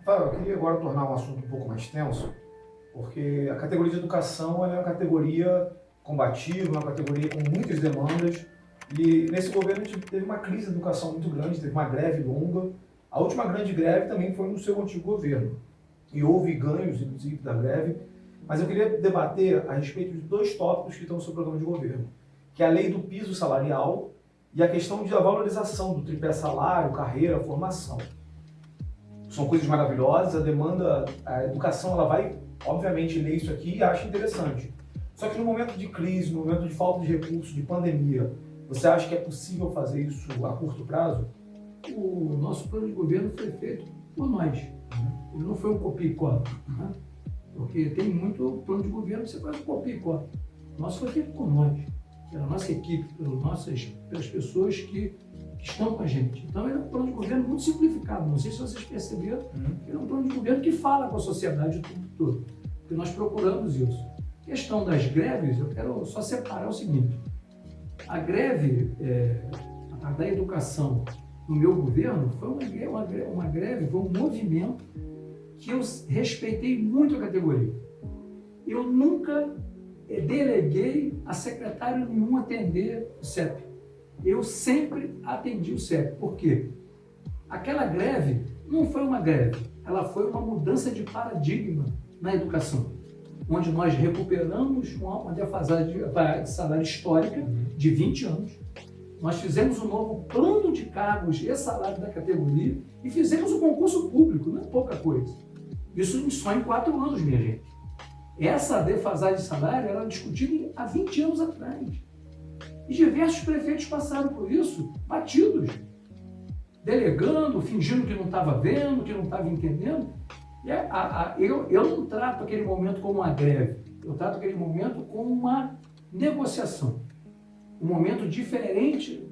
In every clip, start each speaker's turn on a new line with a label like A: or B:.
A: Fábio, eu queria agora tornar um assunto um pouco mais tenso, porque a categoria de educação ela é uma categoria combativa, uma categoria com muitas demandas, e nesse governo a gente teve uma crise de educação muito grande, teve uma greve longa. A última grande greve também foi no seu antigo governo, e houve ganhos, inclusive, da greve, mas eu queria debater a respeito de dois tópicos que estão no seu programa de governo, que é a lei do piso salarial e a questão da valorização do tripé salário, carreira, formação. São coisas maravilhosas, a educação ela vai, obviamente, ler isso aqui e acha interessante. Só que no momento de crise, no momento de falta de recursos, de pandemia, você acha que é possível fazer isso a curto prazo?
B: O nosso plano de governo foi feito por nós. Ele não foi um copia e cola, né? Porque tem muito plano de governo que você faz um copia e cola. O nosso foi feito por nós, pela nossa equipe, pelas pessoas que estão com a gente. Então ele é um plano de governo muito simplificado. Não sei se vocês perceberam, ele é um plano de governo que fala com a sociedade o tempo todo. Porque nós procuramos isso. A questão das greves, eu quero só separar o seguinte. A greve da educação no meu governo foi uma greve, foi um movimento que eu respeitei muito a categoria. Eu nunca deleguei a secretário nenhum atender o CEP. Eu sempre atendi o CEP. Por quê? Aquela greve não foi uma greve, ela foi uma mudança de paradigma na educação, onde nós recuperamos uma defasagem de salário histórica de 20 anos. Nós fizemos um novo plano de cargos e salário da categoria e fizemos um concurso público, não é pouca coisa. Isso só em 4 anos, minha gente. Essa defasagem de salário era discutida há 20 anos atrás. E diversos prefeitos passaram por isso, batidos, delegando, fingindo que não estava vendo, que não estava entendendo. Eu não trato aquele momento como uma greve, eu trato aquele momento como uma negociação. Um momento diferente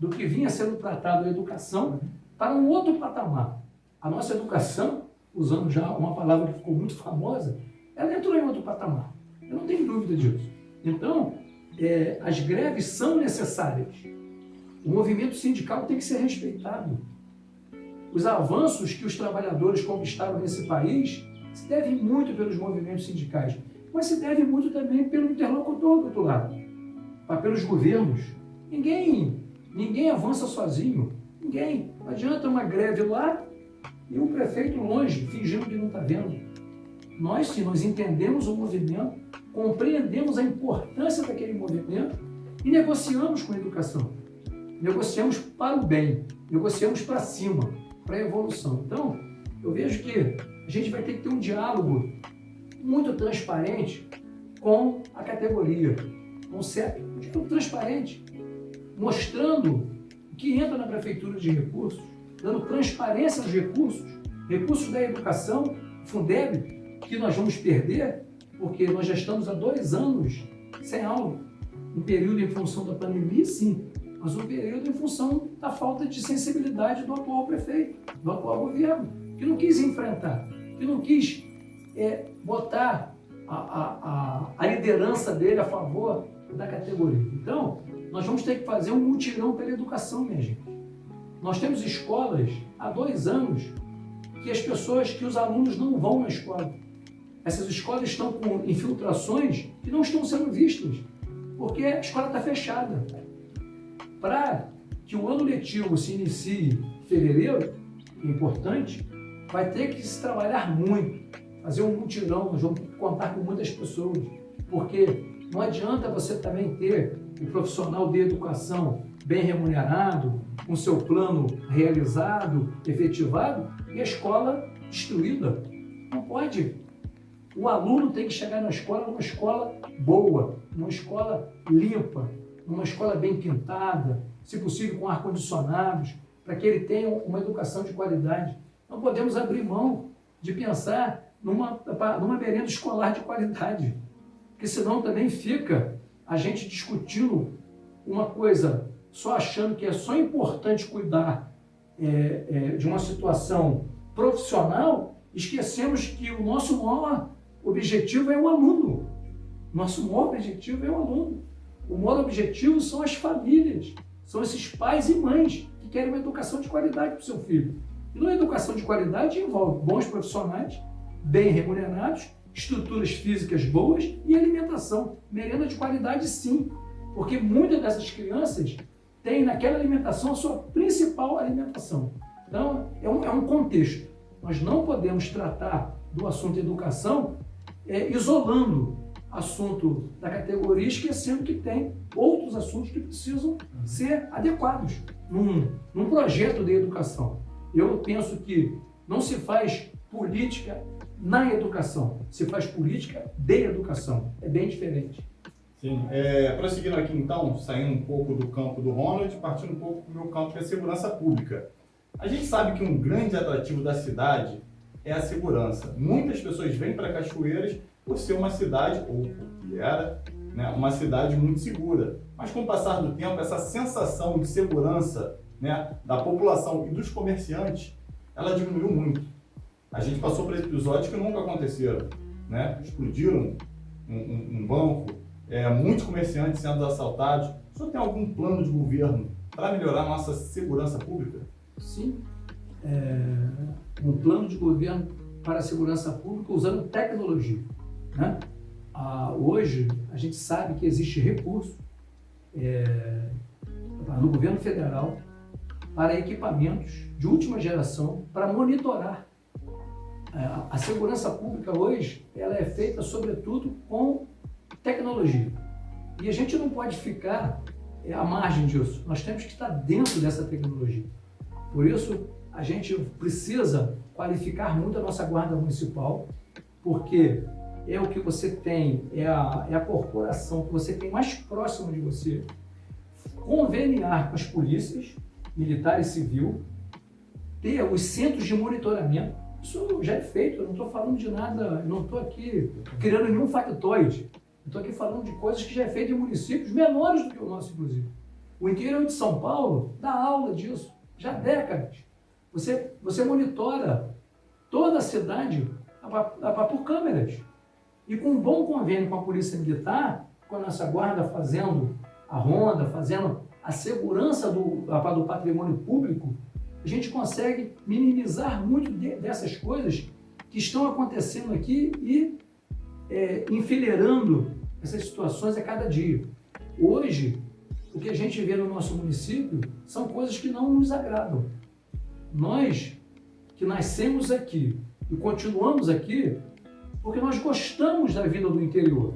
B: do que vinha sendo tratado a educação para um outro patamar. A nossa educação, usando já uma palavra que ficou muito famosa, ela entrou em outro patamar. Eu não tenho dúvida disso. Então, as greves são necessárias. O movimento sindical tem que ser respeitado. Os avanços que os trabalhadores conquistaram nesse país se devem muito pelos movimentos sindicais, mas se deve muito também pelo interlocutor do outro lado, pelos governos. Ninguém avança sozinho. Ninguém. Não adianta uma greve lá e um prefeito longe, fingindo que não está vendo. Nós, sim, nós entendemos o movimento, compreendemos a importância daquele movimento e negociamos com a educação. Negociamos para o bem, negociamos para cima, para a evolução. Então, eu vejo que a gente vai ter que ter um diálogo muito transparente com a categoria, com o CEP, um diálogo transparente, mostrando o que entra na prefeitura de recursos, dando transparência aos recursos da educação, Fundeb, que nós vamos perder, porque nós já estamos há 2 anos sem aula. Um período em função da pandemia, sim, mas um período em função da falta de sensibilidade do atual prefeito, do atual governo, que não quis enfrentar, que não quis botar a liderança dele a favor da categoria. Então, nós vamos ter que fazer um mutirão pela educação, minha gente. Nós temos escolas há 2 anos que os alunos não vão na escola. Essas escolas estão com infiltrações que não estão sendo vistas, porque a escola está fechada. Para que o ano letivo se inicie em fevereiro, que é importante, vai ter que se trabalhar muito, fazer um mutirão, nós vamos contar com muitas pessoas, porque não adianta você também ter o profissional de educação bem remunerado, com seu plano realizado, efetivado, e a escola destruída. Não pode. O aluno tem que chegar na escola, numa escola boa, numa escola limpa, numa escola bem pintada, se possível com ar-condicionados, para que ele tenha uma educação de qualidade. Não podemos abrir mão de pensar numa merenda escolar de qualidade, porque senão também fica a gente discutindo uma coisa, só achando que é só importante cuidar de uma situação profissional, esquecemos que o nosso maior objetivo é o aluno. Nosso maior objetivo é o aluno. O maior objetivo são as famílias, são esses pais e mães que querem uma educação de qualidade para o seu filho. E uma educação de qualidade envolve bons profissionais, bem remunerados, estruturas físicas boas e alimentação. Merenda de qualidade, sim, porque muitas dessas crianças têm naquela alimentação a sua principal alimentação. Então, é um contexto. Nós não podemos tratar do assunto educação isolando assunto da categoria, esquecendo que tem outros assuntos que precisam ser adequados num projeto de educação. Eu penso que não se faz política na educação, se faz política de educação. É bem diferente.
C: Sim. Prosseguindo aqui então, saindo um pouco do campo do Ronald, partindo um pouco para o meu campo que é a segurança pública. A gente sabe que um grande atrativo da cidade é a segurança. Muitas pessoas vêm para Cachoeiras por ser uma cidade, ou que era, né, uma cidade muito segura. Mas com o passar do tempo, essa sensação de segurança, né, da população e dos comerciantes, ela diminuiu muito. A gente passou por episódios que nunca aconteceram, né? Explodiram um banco, muitos comerciantes sendo assaltados. O senhor tem algum plano de governo para melhorar a nossa segurança pública?
B: Sim, um plano de governo para a segurança pública usando tecnologia, né? Hoje, a gente sabe que existe recurso no governo federal para equipamentos de última geração para monitorar. A segurança pública hoje ela é feita, sobretudo, com tecnologia. E a gente não pode ficar à margem disso. Nós temos que estar dentro dessa tecnologia. Por isso, a gente precisa qualificar muito a nossa Guarda Municipal, porque é o que você tem, é a corporação que você tem mais próximo de você, conveniar com as polícias, militar e civil, ter os centros de monitoramento. Isso já é feito, eu não estou falando de nada, eu não estou aqui criando nenhum factoide. Eu estou aqui falando de coisas que já é feito em municípios menores do que o nosso, inclusive. O interior de São Paulo dá aula disso, já há décadas. Você monitora toda a cidade por câmeras. E com um bom convênio com a Polícia Militar, com a nossa guarda fazendo a ronda, fazendo a segurança do patrimônio público, a gente consegue minimizar muito dessas coisas que estão acontecendo aqui e enfileirando essas situações a cada dia. Hoje, o que a gente vê no nosso município são coisas que não nos agradam. Nós, que nascemos aqui e continuamos aqui, porque nós gostamos da vida do interior.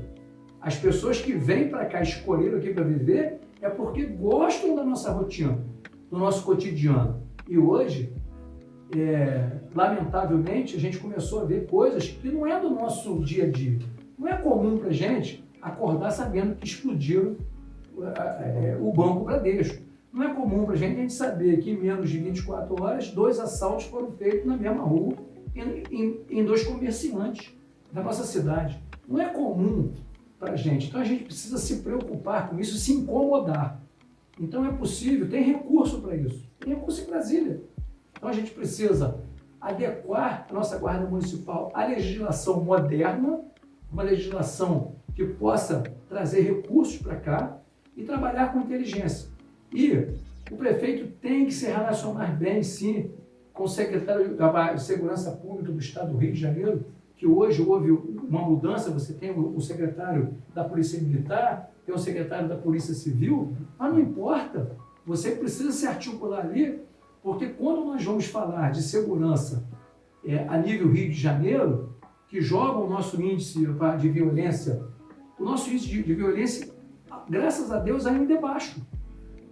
B: As pessoas que vêm para cá, escolheram aqui para viver, é porque gostam da nossa rotina, do nosso cotidiano. E hoje, lamentavelmente, a gente começou a ver coisas que não é do nosso dia a dia. Não é comum para a gente acordar sabendo que explodiram o Banco Bradesco. Não é comum para a gente saber que em menos de 24 horas, 2 assaltos foram feitos na mesma rua em 2 comerciantes da nossa cidade. Não é comum para a gente. Então a gente precisa se preocupar com isso, se incomodar. Então é possível, tem recurso para isso. Tem recurso em Brasília. Então a gente precisa adequar a nossa Guarda Municipal à legislação moderna, uma legislação que possa trazer recursos para cá e trabalhar com inteligência. E o prefeito tem que se relacionar bem, sim, com o secretário de Segurança Pública do Estado do Rio de Janeiro, que hoje houve uma mudança, você tem o secretário da Polícia Militar, tem o secretário da Polícia Civil, mas não importa, você precisa se articular ali, porque quando nós vamos falar de segurança a nível Rio de Janeiro, que joga o nosso índice de violência, o nosso índice de violência, graças a Deus, ainda é baixo.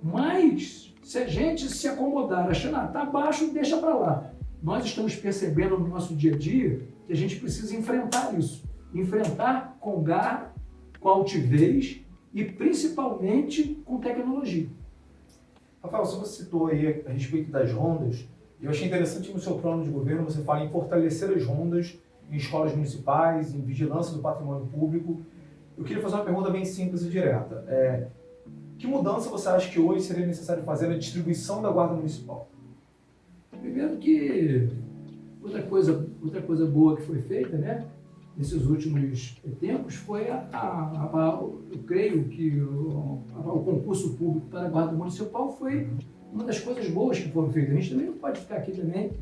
B: Mas, se a gente se acomodar, achando, está baixo, deixa para lá. Nós estamos percebendo no nosso dia a dia que a gente precisa enfrentar isso. Enfrentar com garra, com altivez e, principalmente, com tecnologia.
A: Rafael, você citou aí a respeito das rondas. Eu achei interessante que no seu plano de governo você fala em fortalecer as rondas em escolas municipais, em vigilância do patrimônio público. Eu queria fazer uma pergunta bem simples e direta. Que mudança você acha que hoje seria necessário fazer na distribuição da Guarda Municipal?
B: Primeiro que outra coisa boa que foi feita, né, nesses últimos tempos foi eu creio que o concurso público para a Guarda Municipal foi uma das coisas boas que foram feitas. A gente também não pode ficar aqui também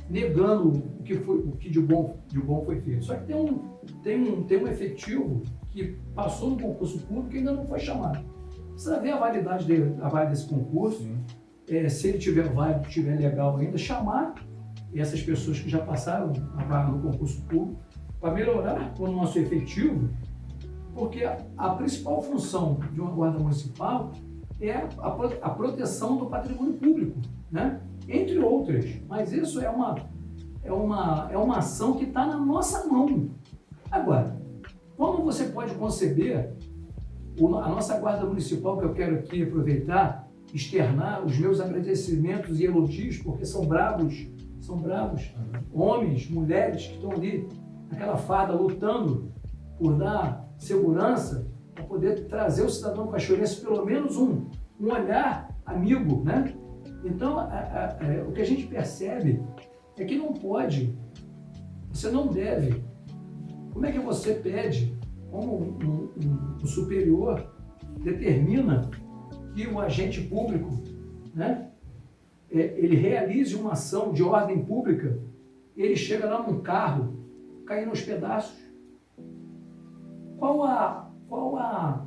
B: negando o que de bom foi feito. Só que tem um efetivo que passou no concurso público e ainda não foi chamado. Precisa ver a validade desse concurso, se ele tiver válido, tiver legal ainda, chamar essas pessoas que já passaram a vaga no concurso público para melhorar o nosso efetivo, porque a principal função de uma guarda municipal é a proteção do patrimônio público, né? Entre outras. Mas isso é uma ação que está na nossa mão. Agora, como você pode conceber a nossa guarda municipal, que eu quero aqui aproveitar, externar os meus agradecimentos e elogios, porque são bravos homens, mulheres que estão ali naquela farda lutando por dar segurança, para poder trazer o cidadão cachoeirense pelo menos um olhar amigo, né? Então, o que a gente percebe é que não pode, você não deve. Como é que você pede, como um superior determina que o agente público, né, ele realize uma ação de ordem pública, ele chega lá num carro, caindo aos pedaços? Qual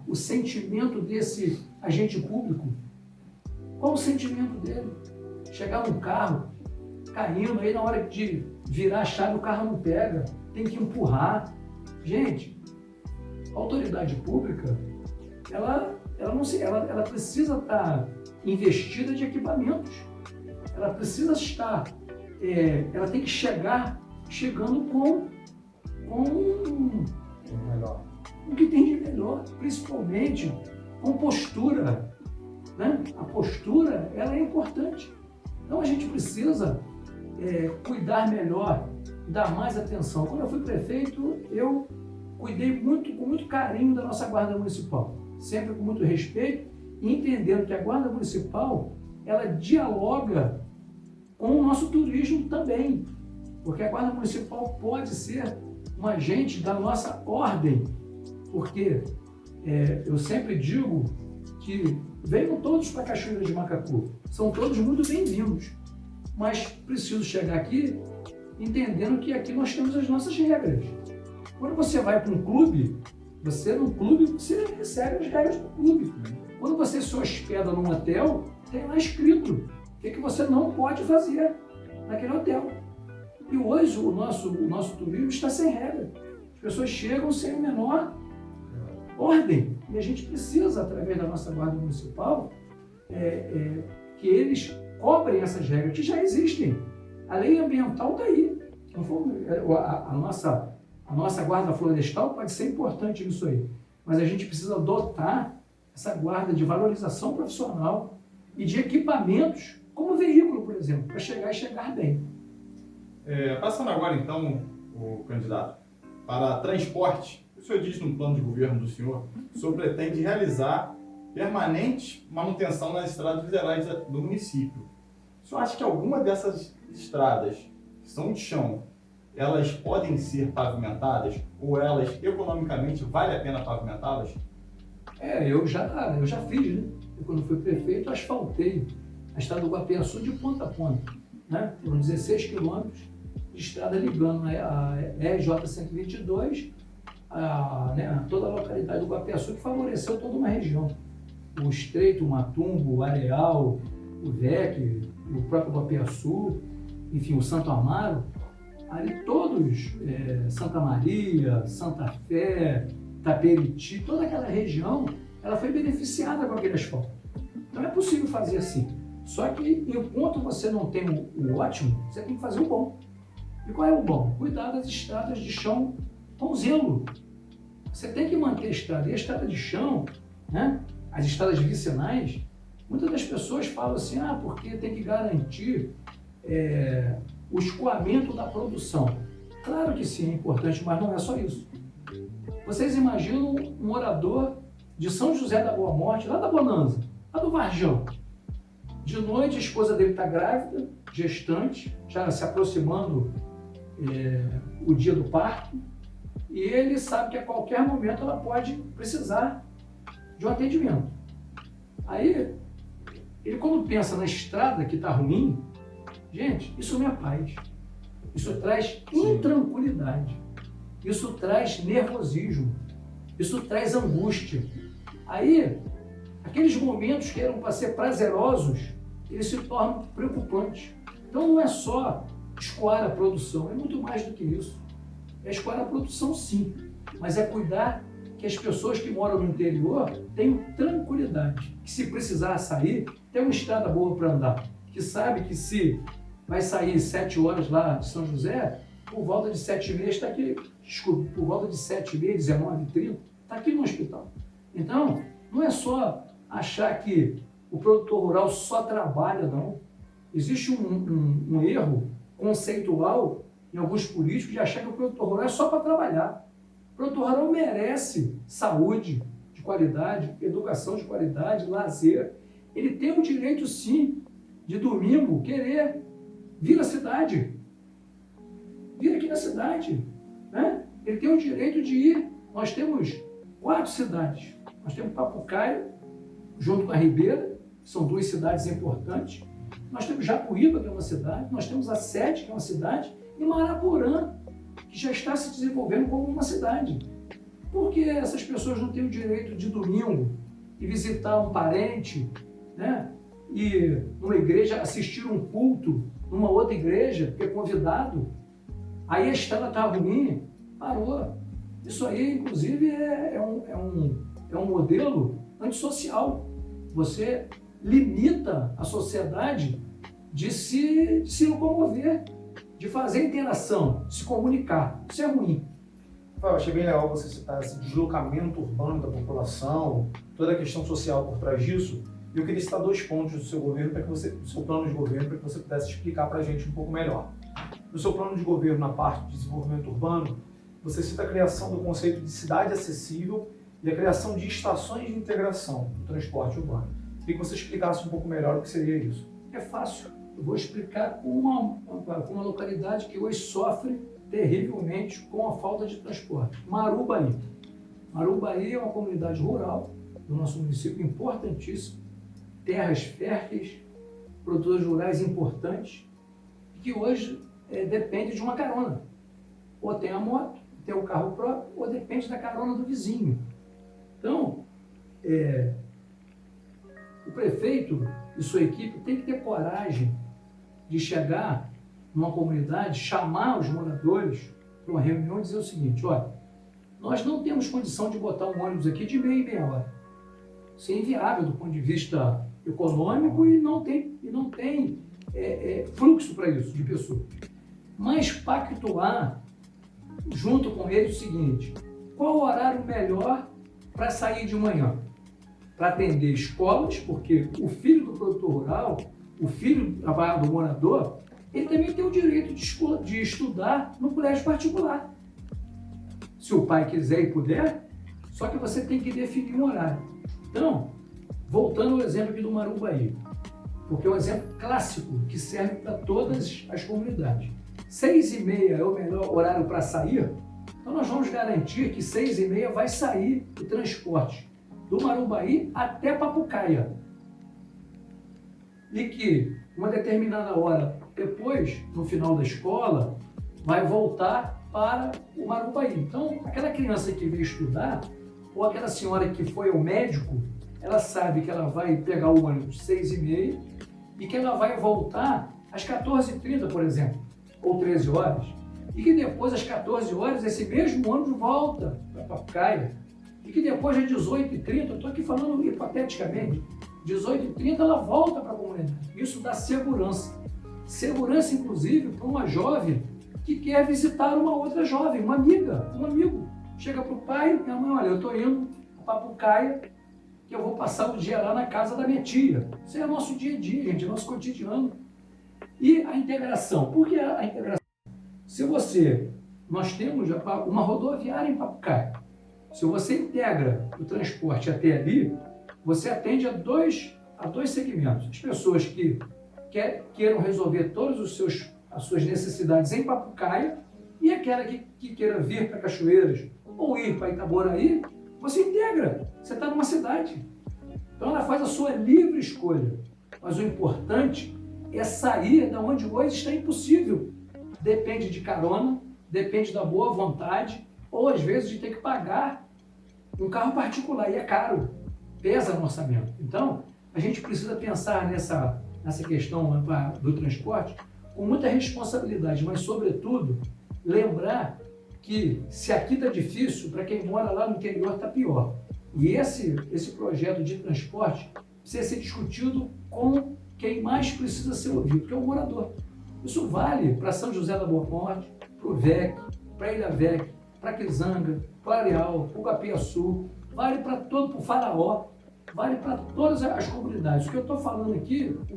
B: o sentimento desse agente público? Qual o sentimento dele? Chegar num carro, caindo, aí na hora de virar a chave o carro não pega, tem que empurrar. Gente, a autoridade pública, ela precisa estar investida de equipamentos. Ela precisa estar, ela tem que chegando com o que tem de melhor, principalmente com postura, né? A postura, ela é importante. Então a gente precisa cuidar melhor, dar mais atenção. Quando eu fui prefeito, eu cuidei com muito carinho da nossa guarda municipal, sempre com muito respeito, e entendendo que a guarda municipal, ela dialoga com o nosso turismo também, porque a guarda municipal pode ser um agente da nossa ordem, porque eu sempre digo que venham todos para a Cachoeira de Macacu, são todos muito bem-vindos, mas preciso chegar aqui entendendo que aqui nós temos as nossas regras. Quando você vai para um clube, você recebe as regras do clube. Quando você se hospeda num hotel, tem lá escrito o que você não pode fazer naquele hotel. E hoje o nosso turismo está sem regra. As pessoas chegam sem a menor ordem. E a gente precisa, através da nossa guarda municipal, que eles cobrem essas regras, que já existem. A lei ambiental está aí. A nossa guarda florestal pode ser importante nisso aí. Mas a gente precisa dotar essa guarda de valorização profissional e de equipamentos, como veículo, por exemplo, para chegar bem.
C: Passando agora, então, o candidato, para transporte, o senhor diz no plano de governo do senhor, o senhor pretende realizar permanente manutenção nas estradas federais do município. O senhor acha que alguma dessas estradas que são de chão, elas podem ser pavimentadas ou elas economicamente vale a pena pavimentá-las?
B: Eu já fiz, né? Eu, quando fui prefeito, asfaltei a estrada do Guapiaçu de ponta a ponta, né? Foram 16 quilômetros de estrada ligando a RJ-122 a toda a localidade do Guapiaçu, que favoreceu toda uma região. O Estreito, o Matumbo, o Areal, o VEC, o próprio Guapiaçu, enfim, o Santo Amaro, ali todos, Santa Maria, Santa Fé, Taperiti, toda aquela região, ela foi beneficiada com aquele asfalto. Então é possível fazer assim. Só que enquanto você não tem o ótimo, você tem que fazer o bom. E qual é o bom? Cuidar das estradas de chão com zelo. Você tem que manter a estrada. E a estrada de chão, né, as estradas vicinais, muitas das pessoas falam assim, porque tem que garantir o escoamento da produção. Claro que sim, é importante, mas não é só isso. Vocês imaginam um morador de São José da Boa Morte, lá da Bonanza, lá do Varjão. De noite a esposa dele está grávida, gestante, já se aproximando o dia do parto, e ele sabe que a qualquer momento ela pode precisar de um atendimento. Aí, ele quando pensa na estrada que está ruim, gente, isso não é paz. Isso traz intranquilidade. Isso traz nervosismo. Isso traz angústia. Aí, aqueles momentos que eram para ser prazerosos, eles se tornam preocupantes. Então não é só escoar a produção, é muito mais do que isso. É escoar a produção, sim, mas é cuidar que as pessoas que moram no interior tenham tranquilidade, que se precisar sair, tem uma estrada boa para andar, que sabe que se vai sair 7 horas lá de São José, por volta de 7h30 está aqui, desculpe, por volta de 7h30, 19h30, está aqui no hospital. Então, não é só achar que o produtor rural só trabalha, não. Existe um erro conceitual em alguns políticos de achar que o produtor rural é só para trabalhar. O produtor rural merece saúde de qualidade, educação de qualidade, lazer. Ele tem o direito, sim, de domingo querer vir à cidade. Vir aqui na cidade. Né? Ele tem o direito de ir. Nós temos 4 cidades. Nós temos Papucaia, junto com a Ribeira, que são 2 cidades importantes. Nós temos Japuíba, que é uma cidade. Nós temos a Sete, que é uma cidade. E Maraporã, que já está se desenvolvendo como uma cidade. Por que essas pessoas não têm o direito de domingo e visitar um parente, né? E numa igreja assistir um culto numa outra igreja, que é convidado? Aí a estrada está ruim, parou. Isso aí, inclusive, é um modelo antissocial. Você limita a sociedade de se locomover, de fazer interação, de se comunicar. Isso é ruim.
A: Eu achei bem legal você citar esse deslocamento urbano da população, toda a questão social por trás disso. E eu queria citar 2 pontos do seu governo, do seu plano de governo, para que você pudesse explicar para a gente um pouco melhor. No seu plano de governo, na parte de desenvolvimento urbano, você cita a criação do conceito de cidade acessível e a criação de estações de integração do transporte urbano. Queria que você explicasse um pouco melhor o que seria isso.
B: É fácil. Eu vou explicar com uma localidade que hoje sofre terrivelmente com a falta de transporte. Marubaí. Marubaí é uma comunidade rural do nosso município importantíssimo, terras férteis, produtores rurais importantes, que hoje depende de uma carona. Ou tem a moto, tem o carro próprio, ou depende da carona do vizinho. Então, o prefeito e sua equipe tem que ter coragem de chegar numa comunidade, chamar os moradores para uma reunião e dizer o seguinte: olha, nós não temos condição de botar um ônibus aqui de meia em meia hora. Isso é inviável do ponto de vista econômico e não tem fluxo para isso de pessoas. Mas pactuar junto com eles o seguinte: qual o horário melhor para sair de manhã? Para atender escolas, porque o filho do produtor rural, o filho do morador, ele também tem o direito de estudar no colégio particular. Se o pai quiser e puder, só que você tem que definir um horário. Então, voltando ao exemplo aqui do Marubaí, porque é um exemplo clássico que serve para todas as comunidades. 6h30 é o melhor horário para sair, então nós vamos garantir que 6h30 vai sair o transporte do Marubaí até Papucaia. E que uma determinada hora depois, no final da escola, vai voltar para o Marubaí. Então, aquela criança que veio estudar, ou aquela senhora que foi ao médico, ela sabe que ela vai pegar o ônibus 6h30 e que ela vai voltar às 14h30, por exemplo, ou 13 horas. E que depois, às 14 horas, esse mesmo ônibus volta para Papucaia. E que depois, às 18h30, eu estou aqui falando hipoteticamente, 18h30 ela volta para a comunidade. Isso dá segurança. Segurança, inclusive, para uma jovem que quer visitar uma outra jovem, uma amiga, um amigo. Chega para o pai: minha mãe, olha, eu estou indo para Papucaia, que eu vou passar o dia lá na casa da minha tia. Isso é o nosso dia a dia, gente, é nosso cotidiano. E a integração. Por que a integração? Nós temos uma rodoviária em Papucaia. Se você integra o transporte até ali, você atende a dois segmentos. As pessoas que queiram resolver todas as suas necessidades em Papucaia e aquela que queira vir para Cachoeiras ou ir para Itaboraí, você integra. Você está numa cidade. Então ela faz a sua livre escolha. Mas o importante é sair da onde hoje está impossível. depende de carona, depende da boa vontade, ou às vezes de ter que pagar um carro particular, e é caro, pesa no orçamento. Então, a gente precisa pensar nessa questão do transporte com muita responsabilidade, mas, sobretudo, lembrar que se aqui está difícil, para quem mora lá no interior está pior. E esse projeto de transporte precisa ser discutido com quem mais precisa ser ouvido, que é o morador. Isso vale para São José da Boa Morte, para o VEC, para Ilha VEC, para Quizanga, para Areal, para o Capiaçu, vale para todo, para o Faraó, vale para todas as comunidades. O que eu estou falando aqui, o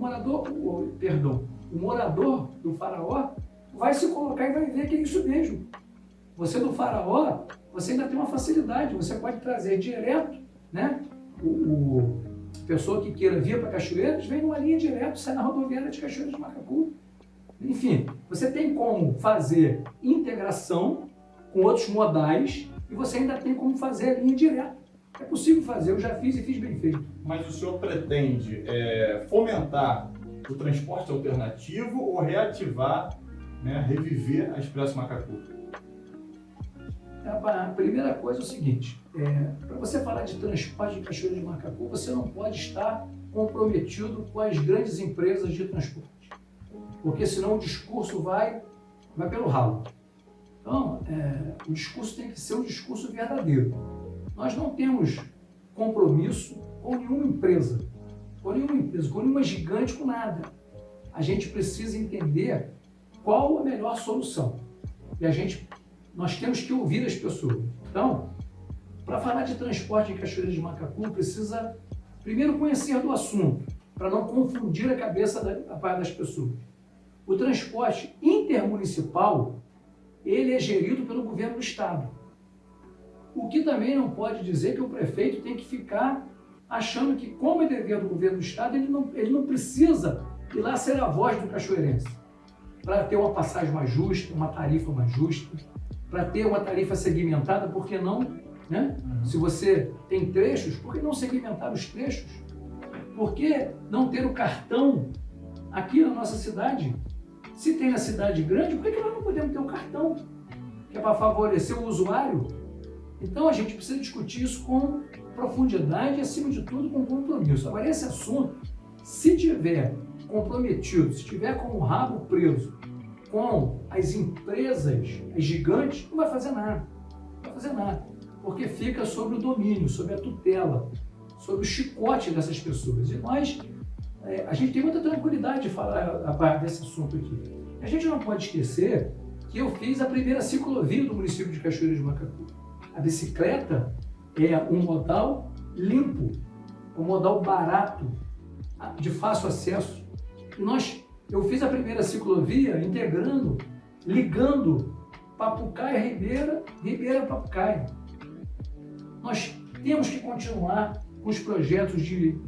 B: morador do Faraó vai se colocar e vai ver que é isso mesmo. Você do Faraó, você ainda tem uma facilidade, você pode trazer direto, né? O pessoa que queira vir para Cachoeiras, vem numa linha direto, sai na rodoviária de Cachoeiras de Macacu. Enfim, você tem como fazer integração com outros modais e você ainda tem como fazer a linha direta. É possível fazer, eu já fiz e fiz bem feito.
C: Mas o senhor pretende fomentar o transporte alternativo ou reativar, né, reviver a Expresso Macacu?
B: A primeira coisa é o seguinte, para você falar de transporte de Cachoeiras de Macacu, você não pode estar comprometido com as grandes empresas de transporte, porque senão o discurso vai pelo ralo. Então, o discurso tem que ser um discurso verdadeiro. Nós não temos compromisso com nenhuma empresa, com nenhuma gigante, com nada. A gente precisa entender qual a melhor solução. E nós temos que ouvir as pessoas. Então, para falar de transporte em Cachoeiras de Macacu, precisa primeiro conhecer do assunto, para não confundir a cabeça das pessoas. O transporte intermunicipal, ele é gerido pelo governo do estado. O que também não pode dizer que o prefeito tem que ficar achando que, como é dever do governo do estado, ele não precisa ir lá ser a voz do cachoeirense, para ter uma passagem mais justa, uma tarifa mais justa, para ter uma tarifa segmentada, por que não? Né? Se você tem trechos, por que não segmentar os trechos? Por que não ter o cartão aqui na nossa cidade? Se tem na cidade grande, por que nós não podemos ter um cartão? Que é para favorecer o usuário? Então a gente precisa discutir isso com profundidade e, acima de tudo, com compromisso. Agora, esse assunto, se tiver comprometido, se tiver com o rabo preso com as empresas, as gigantes, não vai fazer nada. Não vai fazer nada. Porque fica sob o domínio, sob a tutela, sob o chicote dessas pessoas. E nós, a gente tem muita tranquilidade de falar a parte desse assunto aqui. A gente não pode esquecer que eu fiz a primeira ciclovia do município de Cachoeiras de Macacu. A bicicleta é um modal limpo, um modal barato, de fácil acesso. E eu fiz a primeira ciclovia integrando, ligando Papucaia, Ribeira Papucaia. Nós temos que continuar com os projetos de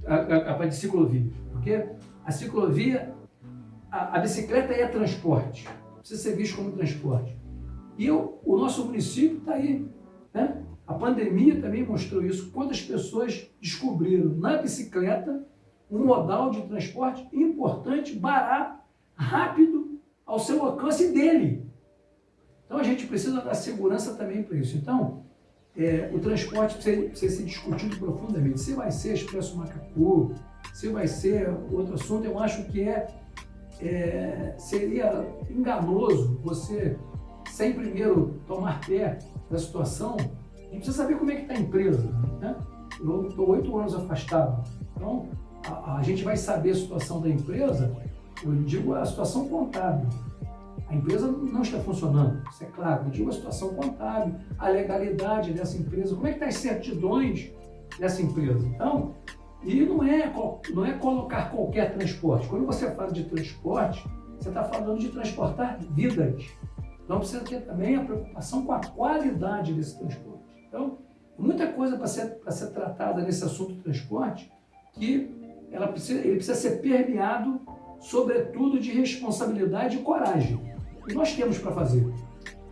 B: ciclovia, porque a ciclovia, a bicicleta é transporte, precisa ser visto como transporte. E o nosso município está aí, né? A pandemia também mostrou isso, quantas pessoas descobriram na bicicleta um modal de transporte importante, barato, rápido, ao seu alcance dele. Então a gente precisa dar segurança também para isso. Então, o transporte precisa ser discutido profundamente. Se vai ser Expresso Macacu, se vai ser outro assunto, eu acho que seria enganoso você, sem primeiro tomar pé da situação, a gente precisa saber como é que está a empresa, né? Eu estou 8 anos afastado, então a gente vai saber a situação da empresa, eu digo a situação contábil. A empresa não está funcionando, isso é claro. Eu digo a situação contábil, a legalidade dessa empresa, como é que estão as certidões dessa empresa. Então, e não é colocar qualquer transporte. Quando você fala de transporte, você está falando de transportar vidas. Então precisa ter também a preocupação com a qualidade desse transporte. Então, muita coisa para ser tratada nesse assunto do transporte, que ele precisa ser permeado, sobretudo, de responsabilidade e coragem. E nós temos para fazer.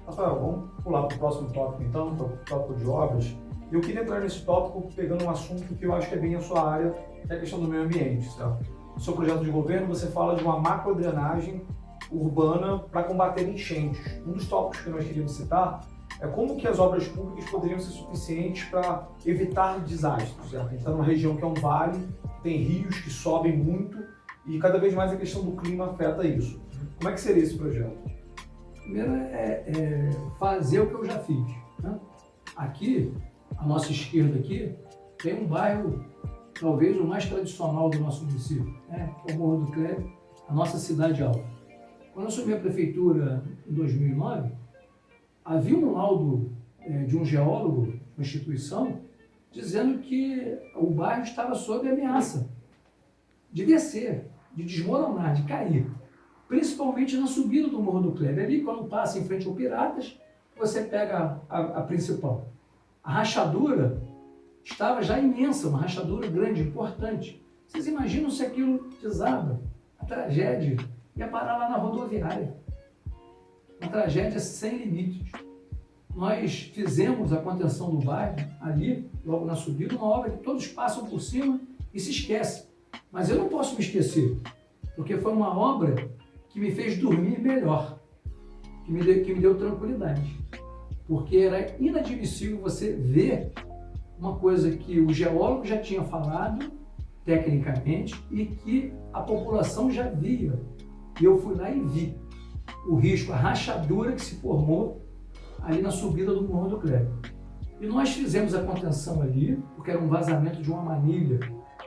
A: Rafael, vamos pular para o próximo tópico então, para o tópico de obras. Eu queria entrar nesse tópico pegando um assunto que eu acho que é bem a sua área, que é a questão do meio ambiente. Certo? No seu projeto de governo, você fala de uma macrodrenagem urbana para combater enchentes. Um dos tópicos que nós queríamos citar é como que as obras públicas poderiam ser suficientes para evitar desastres. Certo? A gente está numa região que é um vale, tem rios que sobem muito e cada vez mais a questão do clima afeta isso. Como é que seria esse projeto?
B: Primeiro é fazer o que eu já fiz. Né? Aqui, à nossa esquerda aqui, tem um bairro, talvez o mais tradicional do nosso município, né? Que é o Morro do Cléber, a nossa cidade alta. Quando eu assumi a prefeitura em 2009, havia um laudo de um geólogo, uma instituição, dizendo que o bairro estava sob ameaça de descer, de desmoronar, de cair. Principalmente na subida do Morro do Cléber. Ali, quando passa em frente ao Piratas, você pega a principal. A rachadura estava já imensa, uma rachadura grande, importante. Vocês imaginam se aquilo desaba? A tragédia ia parar lá na rodoviária. Uma tragédia sem limites. Nós fizemos a contenção do bairro, ali, logo na subida, uma obra que todos passam por cima e se esquecem. Mas eu não posso me esquecer, porque foi uma obra que me fez dormir melhor, que me deu tranquilidade. Porque era inadmissível você ver uma coisa que o geólogo já tinha falado, tecnicamente, e que a população já via. E eu fui lá e vi o risco, a rachadura que se formou ali na subida do Morro do Cléber. E nós fizemos a contenção ali, porque era um vazamento de uma manilha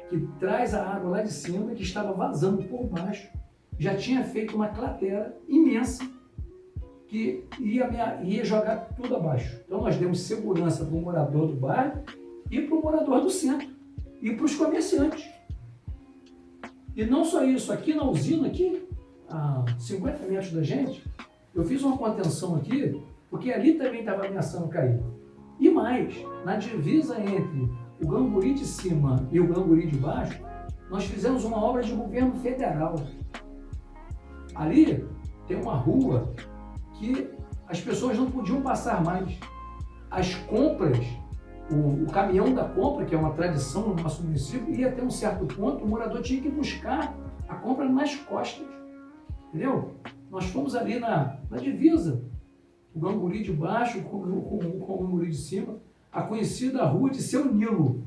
B: que traz a água lá de cima, que estava vazando por baixo. Já tinha feito uma cratera imensa que ia jogar tudo abaixo. Então nós demos segurança para o morador do bairro e para o morador do centro e para os comerciantes. E não só isso, aqui na usina, aqui, a 50 metros da gente, eu fiz uma contenção aqui, porque ali também estava ameaçando cair. E mais, na divisa entre o Ganguri de cima e o Ganguri de baixo, nós fizemos uma obra de governo federal. Ali tem uma rua que as pessoas não podiam passar mais. As compras, o caminhão da compra, que é uma tradição no nosso município, ia até um certo ponto, o morador tinha que buscar a compra nas costas. Entendeu? Nós fomos ali na divisa, o Ganguri de baixo com o Ganguri de cima, a conhecida rua de Seu Nilo.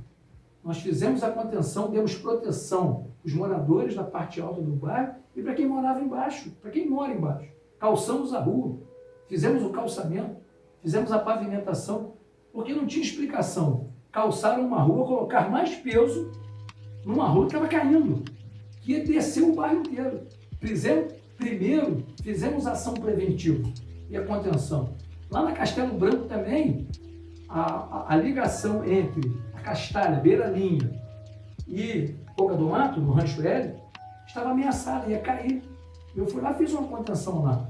B: Nós fizemos a contenção, demos proteção para os moradores da parte alta do bairro e para quem morava embaixo, para quem mora embaixo. Calçamos a rua, fizemos o calçamento, fizemos a pavimentação, porque não tinha explicação. Calçaram uma rua, colocar mais peso numa rua que estava caindo, que ia descer o bairro inteiro. Primeiro, fizemos ação preventiva e a contenção. Lá na Castelo Branco também, a ligação entre a Castalha, Beira-Linha e Boca do Mato, no Rancho Hélio, estava ameaçada, ia cair. Eu fui lá, fiz uma contenção lá.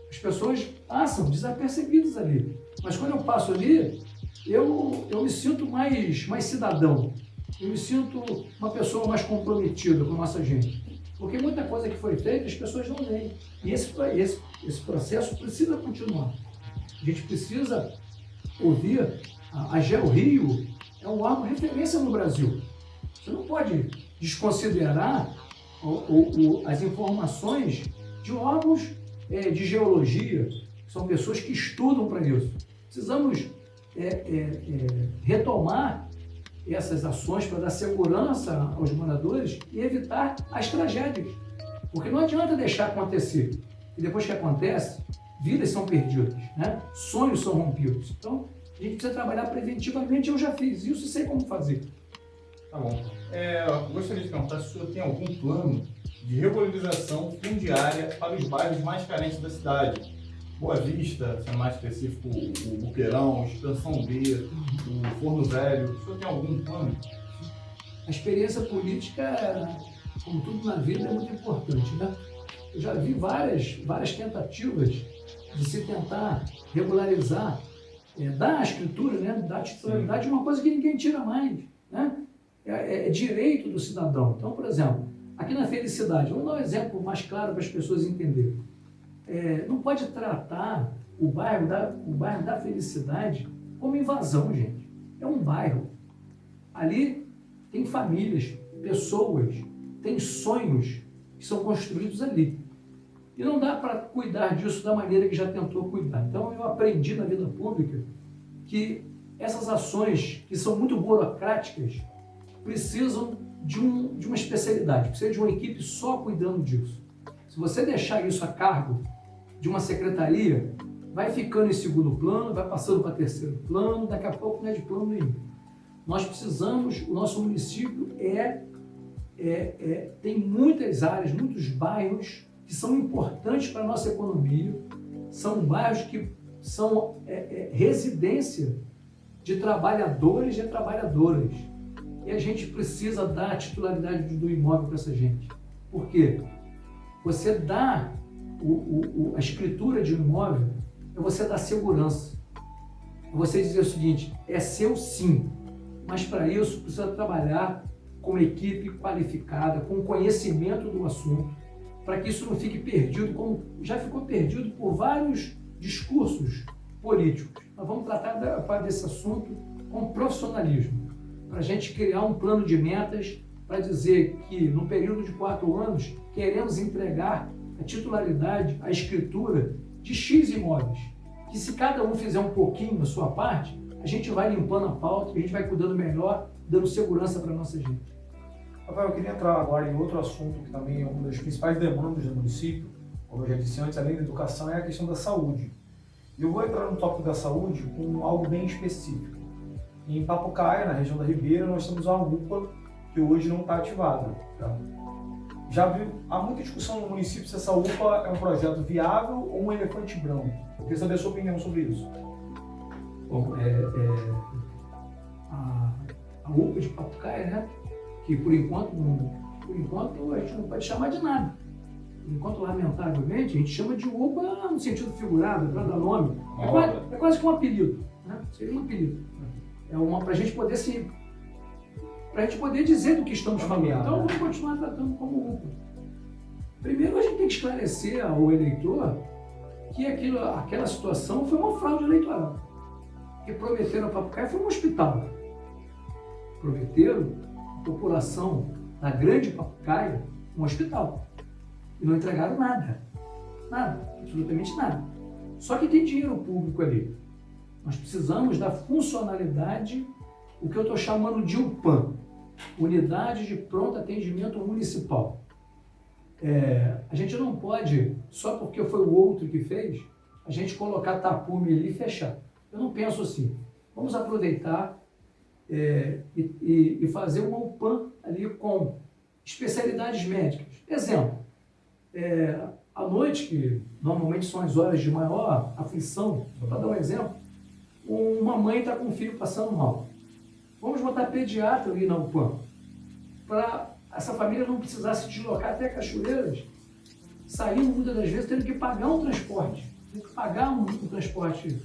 B: As pessoas passam desapercebidas ali. Mas quando eu passo ali, eu me sinto mais cidadão. Eu me sinto uma pessoa mais comprometida com a nossa gente. Porque muita coisa que foi feita, as pessoas não veem. E esse processo precisa continuar. A gente precisa ouvir. A GeoRio é um órgão referência no Brasil. Você não pode desconsiderar as informações de órgãos de geologia, que são pessoas que estudam para isso. Precisamos retomar essas ações para dar segurança aos moradores e evitar as tragédias. Porque não adianta deixar acontecer. E depois que acontece, vidas são perdidas, né? Sonhos são rompidos. Então, a gente precisa trabalhar preventivamente. Eu já fiz isso e sei como fazer.
C: Tá bom. Eu gostaria de perguntar se o senhor tem algum plano de regularização fundiária para os bairros mais carentes da cidade. Boa Vista, sendo mais específico, o Buqueirão, Expansão B, o Forno Velho. O senhor tem algum plano?
B: A experiência política, como tudo na vida, é muito importante, né? Eu já vi várias tentativas de se tentar regularizar, dar a escritura, né? Dar a titularidade é uma coisa que ninguém tira mais, né? É direito do cidadão. Então, por exemplo, aqui na Felicidade, vamos dar um exemplo mais claro para as pessoas entenderem. Não pode tratar o bairro da Felicidade como invasão, gente. É um bairro. Ali tem famílias, pessoas, tem sonhos que são construídos ali. E não dá para cuidar disso da maneira que já tentou cuidar. Então, eu aprendi na vida pública que essas ações, que são muito burocráticas, precisam de uma especialidade, precisa de uma equipe só cuidando disso. Se você deixar isso a cargo de uma secretaria, vai ficando em segundo plano, vai passando para terceiro plano, daqui a pouco não é de plano nenhum. Nós precisamos, o nosso município tem muitas áreas, muitos bairros que são importantes para a nossa economia, são bairros que são residência de trabalhadores e trabalhadoras. E a gente precisa dar a titularidade do imóvel para essa gente. Por quê? Você dá a escritura de um imóvel, é você dar segurança. É você dizer o seguinte, é seu sim, mas para isso precisa trabalhar com uma equipe qualificada, com conhecimento do assunto, para que isso não fique perdido, como já ficou perdido por vários discursos políticos. Nós vamos tratar desse assunto com profissionalismo, para a gente criar um plano de metas para dizer que no período de 4 anos queremos entregar a titularidade, a escritura de X imóveis, que se cada um fizer um pouquinho da sua parte, a gente vai limpando a pauta, a gente vai cuidando melhor, dando segurança para a nossa gente.
A: Rafael, eu queria entrar agora em outro assunto que também é uma das principais demandas do município, como eu já disse antes, além da educação, é a questão da saúde. E eu vou entrar no tópico da saúde com algo bem específico. Em Papucaia, na região da Ribeira, nós temos uma UPA que hoje não está ativada. Tá? Há muita discussão no município se essa UPA é um projeto viável ou um elefante branco. Eu queria saber a sua opinião sobre isso.
B: Bom, a UPA de Papucaia, né? Que por enquanto a gente não pode chamar de nada. Por enquanto, lamentavelmente, a gente chama de UPA no sentido figurado, para dar nome. É quase que um apelido, né? Seria um apelido. É para a gente poder dizer do que estamos falando. Então, vamos continuar tratando como UPA. Primeiro, a gente tem que esclarecer ao eleitor que aquela situação foi uma fraude eleitoral. Que prometeram a Papucaia foi um hospital. Prometeram a população da grande Papucaia um hospital. E não entregaram nada. Nada, absolutamente nada. Só que tem dinheiro público ali. Nós precisamos da funcionalidade, o que eu estou chamando de UPAM, Unidade de Pronto Atendimento Municipal. A gente não pode, só porque foi o outro que fez, a gente colocar tapume ali e fechar. Eu não penso assim. Vamos aproveitar e fazer uma UPAM ali com especialidades médicas. Exemplo, à noite, que normalmente são as horas de maior aflição, só para dar um exemplo, uma mãe está com um filho passando mal. Vamos botar pediatra ali na UPAM, para essa família não precisar se deslocar até Cachoeiras, saindo muitas das vezes tendo que pagar um transporte, tendo que pagar um transporte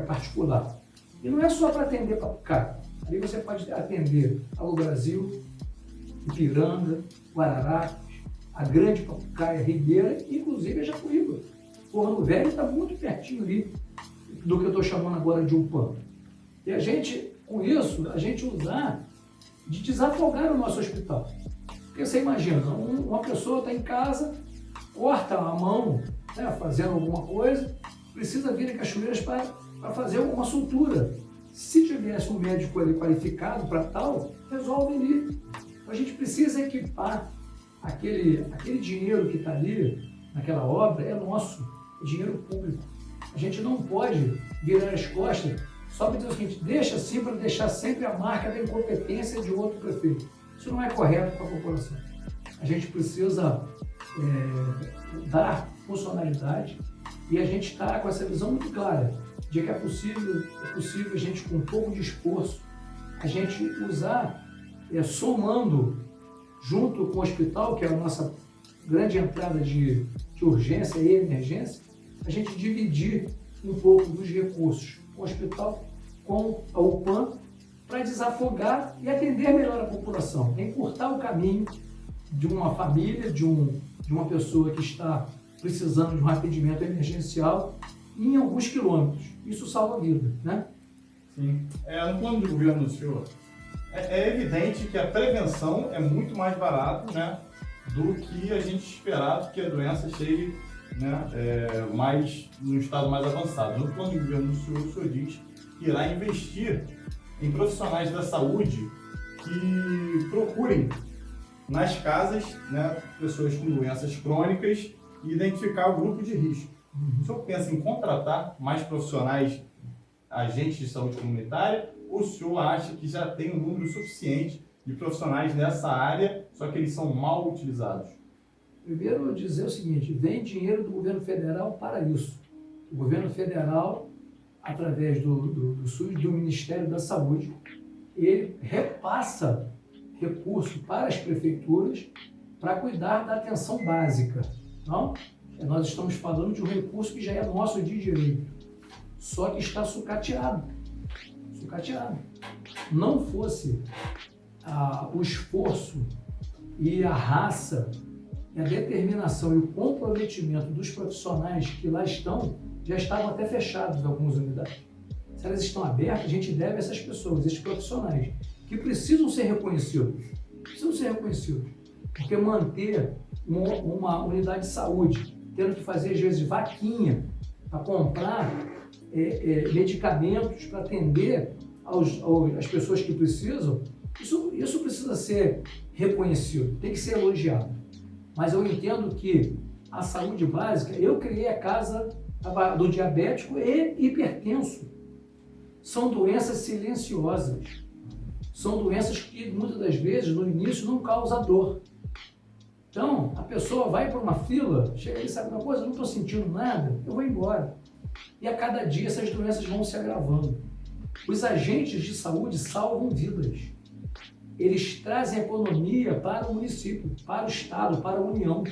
B: particular. E não é só para atender Papucaia. Ali você pode atender Alô Brasil, Ipiranga, Guararapes, a grande Papucaia, Ribeira, inclusive a Jacuíba. Forno Velho está muito pertinho ali do que eu estou chamando agora de UPAM. E a gente, com isso, a gente usar de desafogar o nosso hospital. Porque você imagina, uma pessoa está em casa, corta a mão, né, fazendo alguma coisa, precisa vir em Cachoeiras para fazer uma sutura. Se tivesse um médico ali qualificado para tal, resolve ali. A gente precisa equipar aquele dinheiro que está ali, naquela obra, é nosso, é dinheiro público. A gente não pode virar as costas só para dizer o seguinte, deixa assim para deixar sempre a marca da incompetência de outro prefeito. Isso não é correto para a população. A gente precisa dar funcionalidade e a gente está com essa visão muito clara de que é possível a gente, com um pouco de esforço, a gente usar, somando junto com o hospital, que é a nossa grande entrada de urgência e emergência, a gente dividir um pouco dos recursos com o hospital, com a UPAM, para desafogar e atender melhor a população, encurtar o caminho de uma família, de uma pessoa que está precisando de um atendimento emergencial em alguns quilômetros. Isso salva a vida, né?
C: Sim. No plano de governo do senhor, é evidente que a prevenção é muito mais barato, né, do que a gente esperar que a doença chegue né, mais, no estado mais avançado. No plano de governo do senhor, o senhor diz que irá investir em profissionais da saúde que procurem nas casas, né, pessoas com doenças crônicas e identificar o grupo de risco. O senhor pensa em contratar mais profissionais, agentes de saúde comunitária, ou o senhor acha que já tem um número suficiente de profissionais nessa área, só que eles são mal utilizados?
B: Primeiro, eu dizer o seguinte: vem dinheiro do governo federal para isso. O governo federal, através do SUS, do Ministério da Saúde, ele repassa recurso para as prefeituras para cuidar da atenção básica. Não? Nós estamos falando de um recurso que já é nosso de direito, só que está sucateado. Sucateado. Não fosse o esforço e a raça, e a determinação e o comprometimento dos profissionais que lá estão, já estavam até fechados em algumas unidades. Se elas estão abertas, a gente deve a essas pessoas, esses profissionais, que precisam ser reconhecidos. Precisam ser reconhecidos. Porque manter uma unidade de saúde, tendo que fazer, às vezes, vaquinha para comprar medicamentos para atender as pessoas que precisam, isso precisa ser reconhecido, tem que ser elogiado. Mas eu entendo que a saúde básica, eu criei a casa do diabético e hipertenso. São doenças silenciosas. São doenças que, muitas das vezes, no início, não causam dor. Então, a pessoa vai para uma fila, chega aí, sabe uma coisa, eu não estou sentindo nada, eu vou embora. E a cada dia essas doenças vão se agravando. Os agentes de saúde salvam vidas. Eles trazem economia para o município, para o estado, para a União.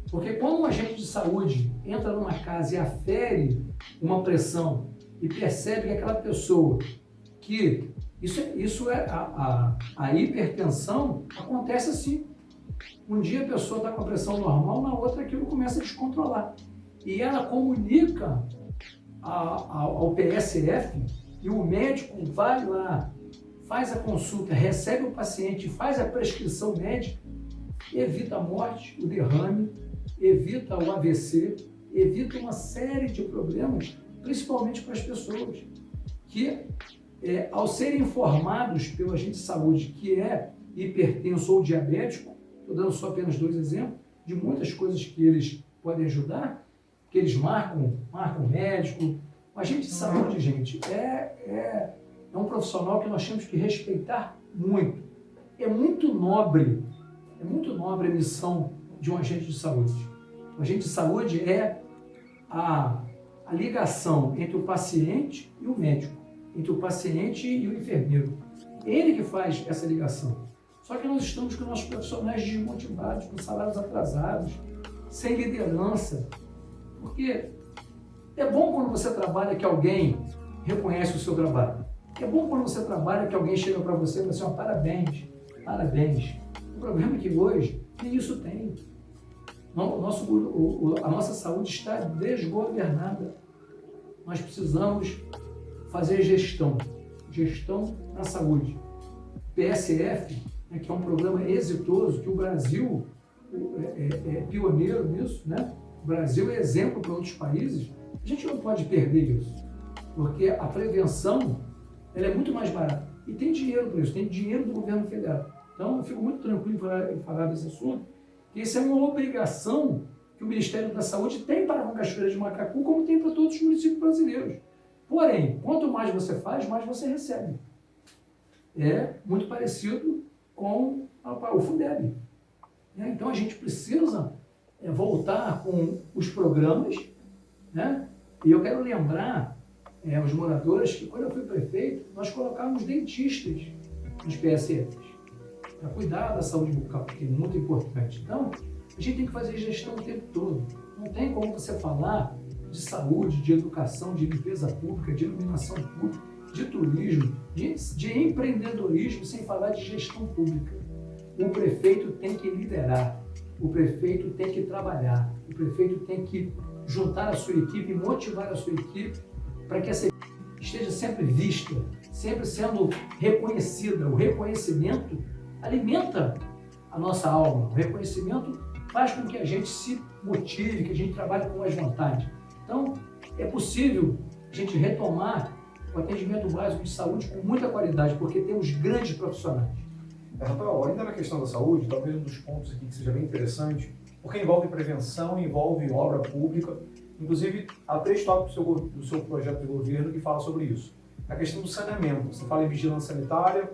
B: Porque quando um agente de saúde entra numa casa e afere uma pressão e percebe que aquela pessoa que... Isso é a hipertensão acontece assim. Um dia a pessoa está com a pressão normal, na outra aquilo começa a descontrolar. E ela comunica ao PSF e o médico vai lá, faz a consulta, recebe o paciente, faz a prescrição médica, evita a morte, o derrame, evita o AVC, evita uma série de problemas, principalmente para as pessoas que, ao serem informados pelo agente de saúde que é hipertenso ou diabético, estou dando só apenas 2 exemplos, de muitas coisas que eles podem ajudar, que eles marcam médico. O agente de saúde, gente, é um profissional que nós temos que respeitar muito. É muito nobre a missão de um agente de saúde. O agente de saúde é a ligação entre o paciente e o médico, entre o paciente e o enfermeiro. Ele que faz essa ligação. Só que nós estamos com nossos profissionais desmotivados, com salários atrasados, sem liderança. Porque é bom quando você trabalha que alguém reconhece o seu trabalho. É bom quando você trabalha que alguém chega para você e fala assim, parabéns, parabéns. O problema é que hoje nem isso tem. A nossa saúde está desgovernada. Nós precisamos fazer gestão na saúde. PSF, que é um programa exitoso, que o Brasil é pioneiro nisso, né? O Brasil é exemplo para outros países. A gente não pode perder isso, porque a prevenção ela é muito mais barata. E tem dinheiro para isso, tem dinheiro do governo federal. Então, eu fico muito tranquilo em falar desse assunto, que isso é uma obrigação que o Ministério da Saúde tem para com Cachoeira de Macacu, como tem para todos os municípios brasileiros. Porém, quanto mais você faz, mais você recebe. É muito parecido com o Fundeb. Então, a gente precisa voltar com os programas, né? E eu quero lembrar os moradores que, quando eu fui prefeito, nós colocávamos dentistas nos PSFs para cuidar da saúde bucal, que é muito importante. Então, a gente tem que fazer gestão o tempo todo. Não tem como você falar de saúde, de educação, de limpeza pública, de iluminação pública, de turismo, de empreendedorismo, sem falar de gestão pública. O prefeito tem que liderar, o prefeito tem que trabalhar, o prefeito tem que juntar a sua equipe, motivar a sua equipe para que essa equipe esteja sempre vista, sempre sendo reconhecida. O reconhecimento alimenta a nossa alma, o reconhecimento faz com que a gente se motive, que a gente trabalhe com mais vontade. Então, é possível a gente retomar o atendimento básico de saúde com muita qualidade, porque temos grandes profissionais.
A: Rafael, ainda na questão da saúde, talvez um dos pontos aqui que seja bem interessante, porque envolve prevenção, envolve obra pública, inclusive há 3 tópicos do seu projeto de governo que fala sobre isso. A questão do saneamento, você fala em vigilância sanitária,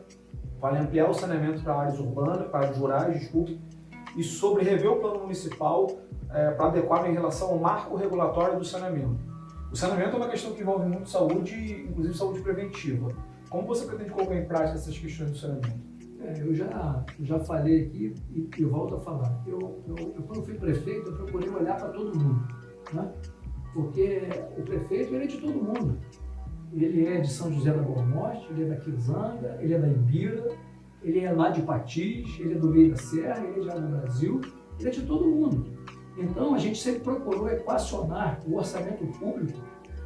A: fala em ampliar o saneamento para áreas urbanas, para áreas rurais, desculpe, e sobre rever o plano municipal para adequar em relação ao marco regulatório do saneamento. O saneamento é uma questão que envolve muito saúde, inclusive saúde preventiva. Como você pretende colocar em prática essas questões do saneamento?
B: Eu já falei aqui e volto a falar. Eu, quando fui prefeito, eu procurei olhar para todo mundo, né? Porque o prefeito ele é de todo mundo. Ele é de São José da Boa Morte, ele é da Quizanga, ele é da Ibira, ele é lá de Patis, ele é do meio da Serra, ele é de Água do Brasil, ele é de todo mundo. Então, a gente sempre procurou equacionar o orçamento público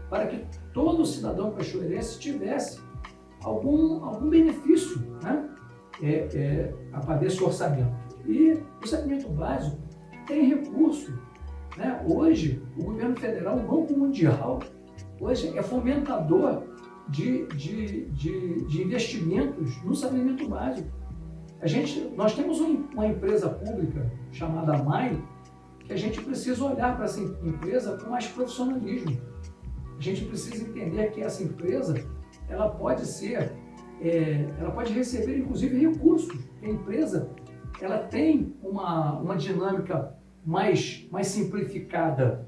B: para que todo cidadão cachoeirense tivesse algum benefício, né? A pagar esse orçamento. E o saneamento básico tem recurso, né? Hoje, o governo federal, o Banco Mundial, hoje é fomentador de investimentos no saneamento básico. Nós temos uma empresa pública chamada AMAI, que a gente precisa olhar para essa empresa com mais profissionalismo. A gente precisa entender que essa empresa ela pode receber inclusive recursos. A empresa ela tem uma dinâmica mais simplificada.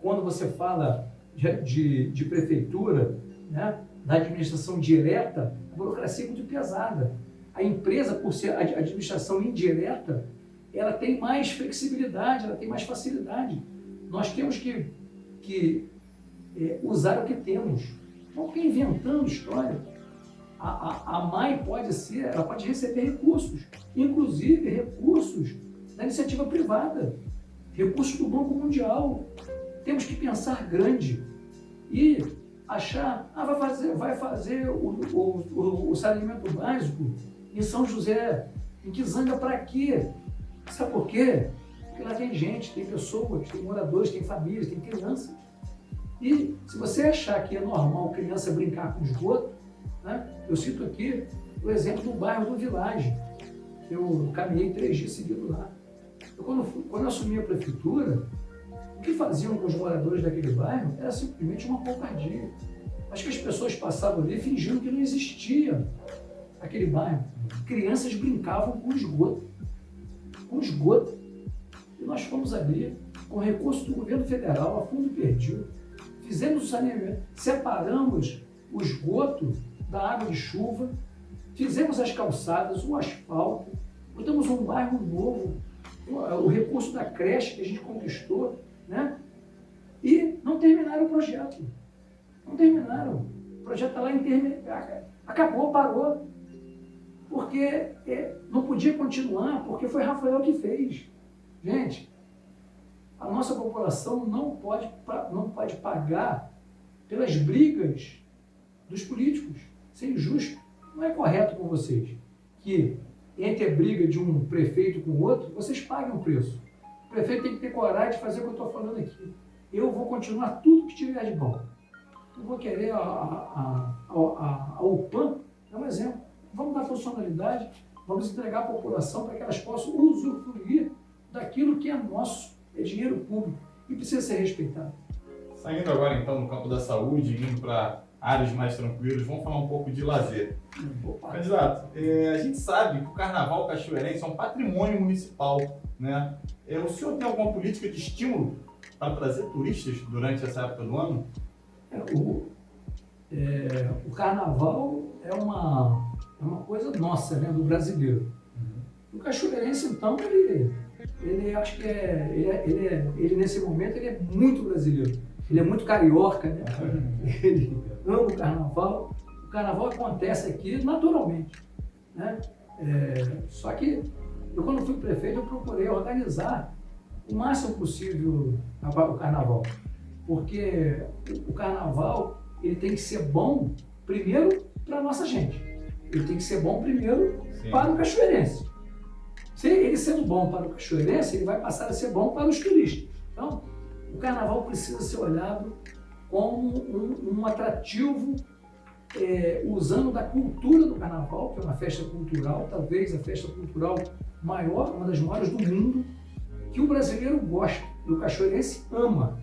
B: Quando você fala de prefeitura, né, da administração direta, a burocracia é muito pesada. A empresa, por ser a administração indireta, ela tem mais flexibilidade, ela tem mais facilidade. Nós temos que usar o que temos. Não ficar inventando história. A MAI ela pode receber recursos, inclusive recursos da iniciativa privada, recursos do Banco Mundial. Temos que pensar grande e achar, vai fazer o saneamento básico em São José, em Quizanga, para quê? Sabe por quê? Porque lá tem gente, tem pessoas, tem moradores, tem famílias, tem crianças. E se você achar que é normal criança brincar com esgoto, né? Eu cito aqui o exemplo do bairro do Village. Eu caminhei 3 dias seguidos lá. Quando eu assumi a prefeitura, o que faziam com os moradores daquele bairro era simplesmente uma covardia. Acho que as pessoas passavam ali fingindo que não existia aquele bairro. Crianças brincavam com esgoto. Com esgoto. E nós fomos ali, com recurso do governo federal, a fundo perdido, fizemos o saneamento, separamos o esgoto da água de chuva, fizemos as calçadas, o asfalto, botamos um bairro novo, o recurso da creche que a gente conquistou, né? E não terminaram o projeto. Não terminaram. O projeto está lá acabou, parou. Porque não podia continuar, porque foi Rafael que fez. Gente, a nossa população não pode pagar pelas brigas dos políticos. Isso é injusto. Não é correto com vocês que, entre a briga de um prefeito com o outro, vocês paguem o preço. O prefeito tem que ter coragem de fazer o que eu estou falando aqui. Eu vou continuar tudo que tiver de bom. Não vou querer a UPAM, é um exemplo. Vamos dar funcionalidade, vamos entregar à população para que elas possam usufruir daquilo que é nosso, é dinheiro público e precisa ser respeitado.
C: Saindo agora então no campo da saúde, indo para áreas mais tranquilas, vamos falar um pouco de lazer. Candidato, a gente sabe que o Carnaval Cachoeirense é um patrimônio municipal, né? O senhor tem alguma política de estímulo para trazer turistas durante essa época do ano?
B: O Carnaval é uma coisa nossa, né, do brasileiro. O cachoeirense, então, ele acho que ele nesse momento ele é muito brasileiro. Ele é muito carioca, né? Ele ama o carnaval. O carnaval acontece aqui naturalmente, né? Só que eu, quando fui prefeito, eu procurei organizar o máximo possível o carnaval, porque o carnaval ele tem que ser bom primeiro para a nossa gente. Ele tem que ser bom primeiro Sim. para o cachoeirense. ele sendo bom para o cachoeirense, ele vai passar a ser bom para os turistas. Então, o carnaval precisa ser olhado como um atrativo, usando da cultura do carnaval, que é uma festa cultural, talvez a festa cultural maior, uma das maiores do mundo, que o brasileiro gosta e o cachoeirense ama.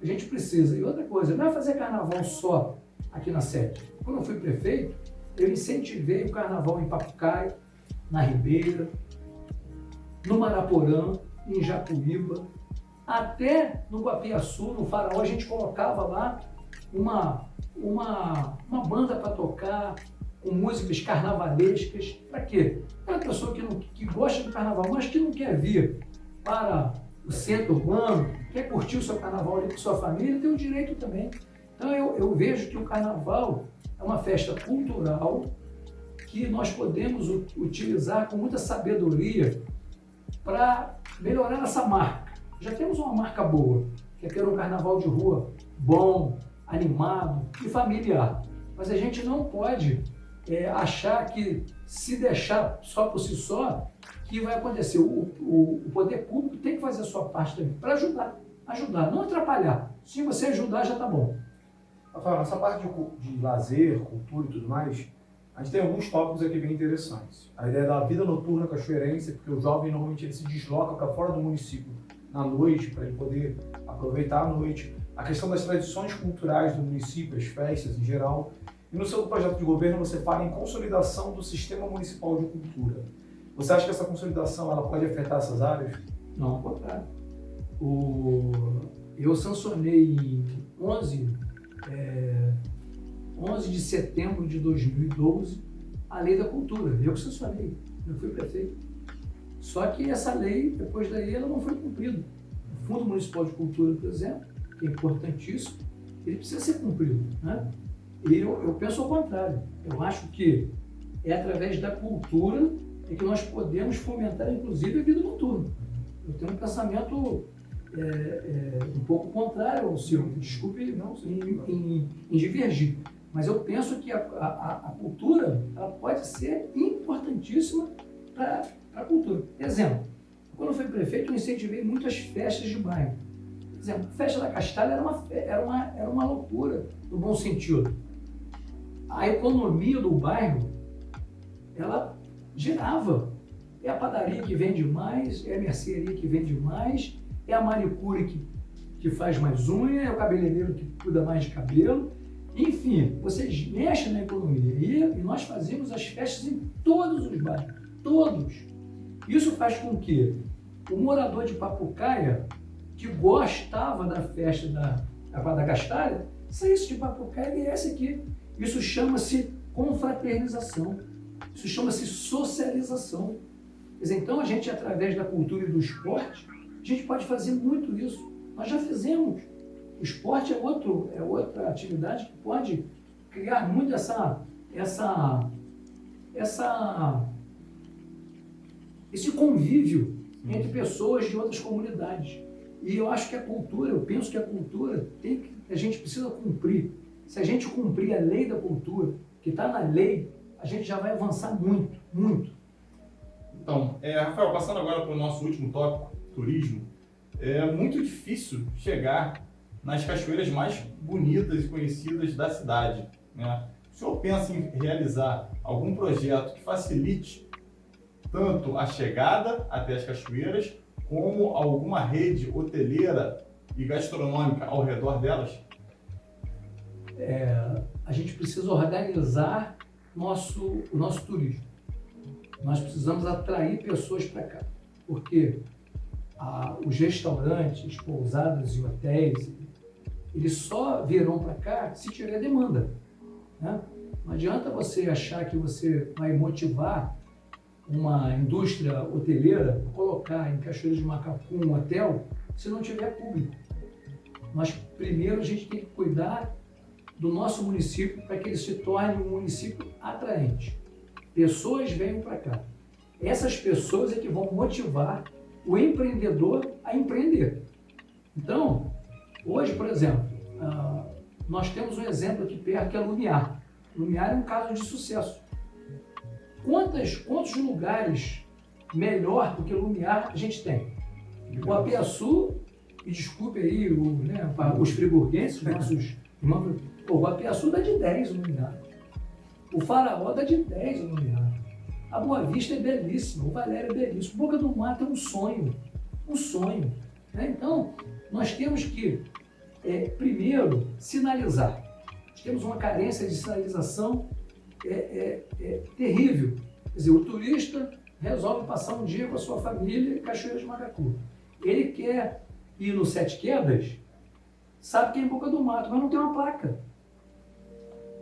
B: A gente precisa. E outra coisa, não é fazer carnaval só aqui na Sete. Quando eu fui prefeito, eu incentivei o carnaval em Papucaia, na Ribeira, no Maraporã, em Jacuíba, até no Guapiaçu, no Faraó, a gente colocava lá uma banda para tocar, com músicas carnavalescas. Para quê? Aquela pessoa que gosta do carnaval, mas que não quer vir para o centro urbano, quer curtir o seu carnaval ali com sua família, tem o direito também. Então eu vejo que o carnaval é uma festa cultural que nós podemos utilizar com muita sabedoria para melhorar essa marca. Já temos uma marca boa, que é ter um carnaval de rua bom, animado e familiar. Mas a gente não pode achar que, se deixar só por si só, que vai acontecer. O poder público tem que fazer a sua parte também, para ajudar, não atrapalhar. Se você ajudar, já está bom.
A: Rafael, nessa parte de lazer, cultura e tudo mais, a gente tem alguns tópicos aqui bem interessantes. A ideia da vida noturna cachoeirense, porque o jovem normalmente ele se desloca para fora do município na noite, para ele poder aproveitar a noite. A questão das tradições culturais do município, as festas em geral. E no seu projeto de governo você fala em consolidação do sistema municipal de cultura. Você acha que essa consolidação ela pode afetar essas áreas?
B: Não, ao contrário. Eu sancionei em 11 de setembro de 2012 a Lei da Cultura. Eu que sancionei, eu fui prefeito. Só que essa lei, depois daí, ela não foi cumprida. O Fundo Municipal de Cultura, por exemplo, que é importantíssimo, ele precisa ser cumprido, né? E eu penso ao contrário. Eu acho que é através da cultura que nós podemos fomentar, inclusive, a vida noturna. Eu tenho um pensamento um pouco contrário ao seu, desculpe em divergir, mas eu penso que a cultura ela pode ser importantíssima para a cultura. Exemplo, quando eu fui prefeito, eu incentivei muitas festas de bairro. Por exemplo, a festa da Castalha era uma loucura, no bom sentido. A economia do bairro, ela girava. É a padaria que vende mais, é a mercearia que vende mais, é a manicure que faz mais unha, é o cabeleireiro que cuida mais de cabelo. Enfim, vocês mexem na economia. E nós fazíamos as festas em todos os bairros, todos. Isso faz com que o morador de Papucaia, que gostava da festa da Castalha, saísse de Papucaia e viesse aqui. Isso chama-se confraternização, isso chama-se socialização. Então, a gente, através da cultura e do esporte, a gente pode fazer muito isso. Nós já fizemos. O esporte é outra atividade que pode criar muito esse convívio entre pessoas de outras comunidades. E eu acho que eu penso que a cultura a gente precisa cumprir. Se a gente cumprir a lei da cultura, que está na lei, a gente já vai avançar muito, muito.
C: Então, Rafael, passando agora para o nosso último tópico, turismo, é muito difícil chegar nas cachoeiras mais bonitas e conhecidas da cidade, né? O senhor pensa em realizar algum projeto que facilite tanto a chegada até as cachoeiras, como alguma rede hoteleira e gastronômica ao redor delas?
B: A gente precisa organizar o nosso turismo. Nós precisamos atrair pessoas para cá, porque os restaurantes, pousadas e hotéis, eles só virão para cá se tiver demanda, né? Não adianta você achar que você vai motivar uma indústria hoteleira, colocar em Cachoeira de Macacu um hotel, se não tiver público. Primeiro a gente tem que cuidar do nosso município para que ele se torne um município atraente. Pessoas venham para cá. Essas pessoas é que vão motivar o empreendedor a empreender. Então, hoje, por exemplo, nós temos um exemplo aqui perto que é Lumiar. Lumiar é um caso de sucesso. Quantos lugares melhor do que Lumiar a gente tem. O Apiaçu, e desculpe aí os friburguenses, nossos irmãos, o Apiaçu dá de 10 o Lumiar. O Faraó dá de 10 o Lumiar. A Boa Vista é belíssima, o Valério é belíssimo. Boca do Mato é um sonho. Né? Então, nós temos que, primeiro, sinalizar. Nós temos uma carência de sinalização terrível. Quer dizer, o turista resolve passar um dia com a sua família em Cachoeira de Macacu. Ele quer ir no Sete Quedas, sabe que é em Boca do Mato, mas não tem uma placa.